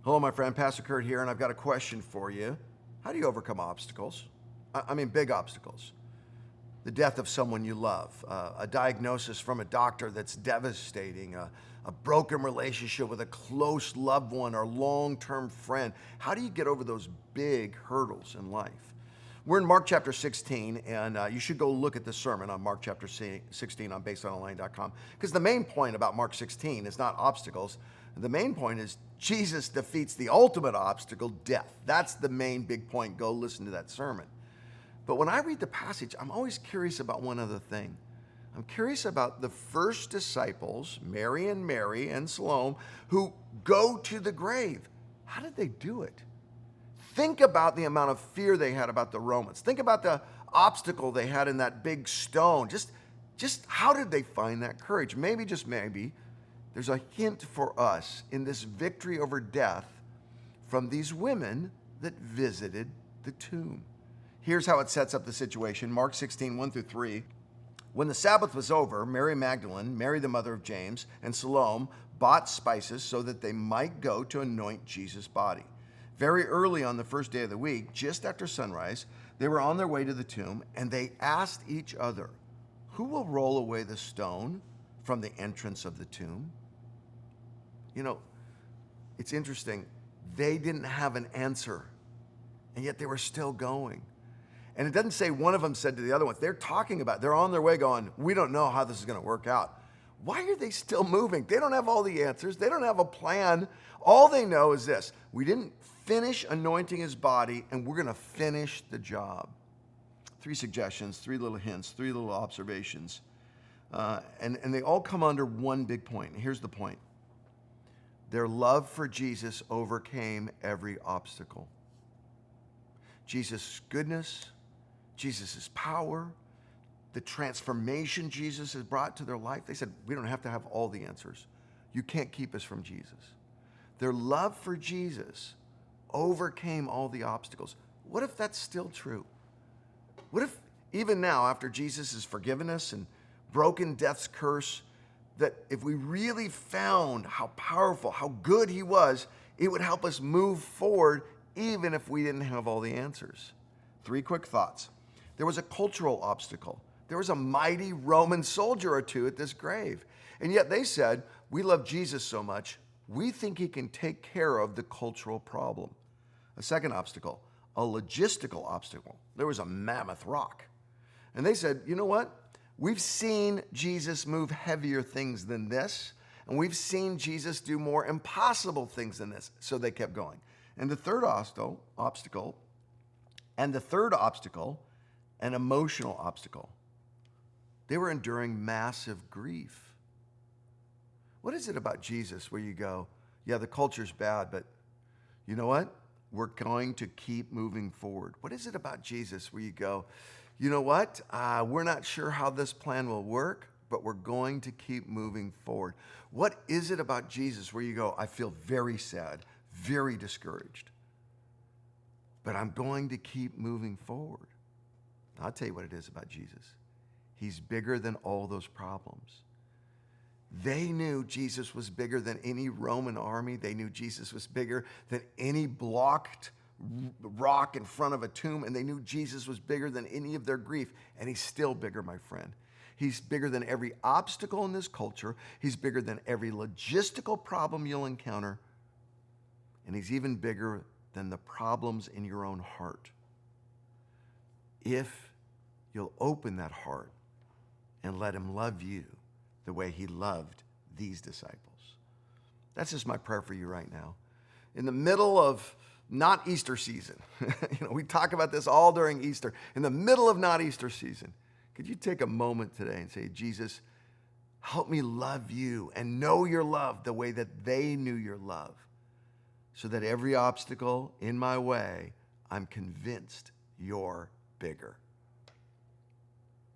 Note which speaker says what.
Speaker 1: Hello, my friend, Pastor Curt here, and I've got a question for you. How do you overcome obstacles? I mean, big obstacles. The death of someone you love, a diagnosis from a doctor that's devastating, a broken relationship with a close loved one or long-term friend. How do you get over those big hurdles in life? We're in Mark chapter 16, and you should go look at the sermon on Mark chapter 16 on BaysideOnline.com, because the main point about Mark 16 is not obstacles. The main point is Jesus defeats the ultimate obstacle, death. That's the main big point. Go listen to that sermon. But when I read the passage, I'm always curious about one other thing. I'm curious about the first disciples, Mary and Salome, who go to the grave. How did they do it? Think about the amount of fear they had about the Romans. Think about the obstacle they had in that big stone. Just how did they find that courage? Maybe, just maybe, there's a hint for us in this victory over death from these women that visited the tomb. Here's how it sets up the situation. Mark 16, 1 through 3. When the Sabbath was over, Mary Magdalene, Mary the mother of James, and Salome bought spices so that they might go to anoint Jesus' body. Very early on the first day of the week, just after sunrise, they were on their way to the tomb, and they asked each other, "Who will roll away the stone from the entrance of the tomb?" You know, it's interesting. They didn't have an answer, and yet they were still going. And it doesn't say one of them said to the other one. They're talking about, they're on their way going, we don't know how this is going to work out. Why are they still moving? They don't have all the answers. They don't have a plan. All they know is this: we didn't finish anointing his body, and we're going to finish the job. 3 suggestions, 3 little hints, 3 little observations. And they all come under one big point. Here's the point. Their love for Jesus overcame every obstacle. Jesus' goodness, Jesus' power, the transformation Jesus has brought to their life. They said, we don't have to have all the answers. You can't keep us from Jesus. Their love for Jesus overcame all the obstacles. What if that's still true? What if even now, after Jesus has forgiven us and broken death's curse, that if we really found how powerful, how good he was, it would help us move forward even if we didn't have all the answers? 3 quick thoughts. There was a cultural obstacle. There was a mighty Roman soldier or two at this grave. And yet they said, we love Jesus so much, we think he can take care of the cultural problem. A second obstacle, a logistical obstacle. There was a mammoth rock. And they said, you know what? We've seen Jesus move heavier things than this, and we've seen Jesus do more impossible things than this. So they kept going. And the third obstacle, an emotional obstacle. They were enduring massive grief. What is it about Jesus where you go, yeah, the culture's bad, but you know what? We're going to keep moving forward. What is it about Jesus where you go, you know what? We're not sure how this plan will work, but we're going to keep moving forward. What is it about Jesus where you go, I feel very sad, very discouraged, but I'm going to keep moving forward? I'll tell you what it is about Jesus. He's bigger than all those problems. They knew Jesus was bigger than any Roman army. They knew Jesus was bigger than any blocked rock in front of a tomb. And they knew Jesus was bigger than any of their grief. And he's still bigger, my friend. He's bigger than every obstacle in this culture. He's bigger than every logistical problem you'll encounter. And he's even bigger than the problems in your own heart. If you'll open that heart and let him love you the way he loved these disciples. That's just my prayer for you right now. In the middle of not Easter season, we talk about this all during Easter. In the middle of not Easter season, could you take a moment today and say, Jesus, help me love you and know your love the way that they knew your love, so that every obstacle in my way, I'm convinced you're bigger.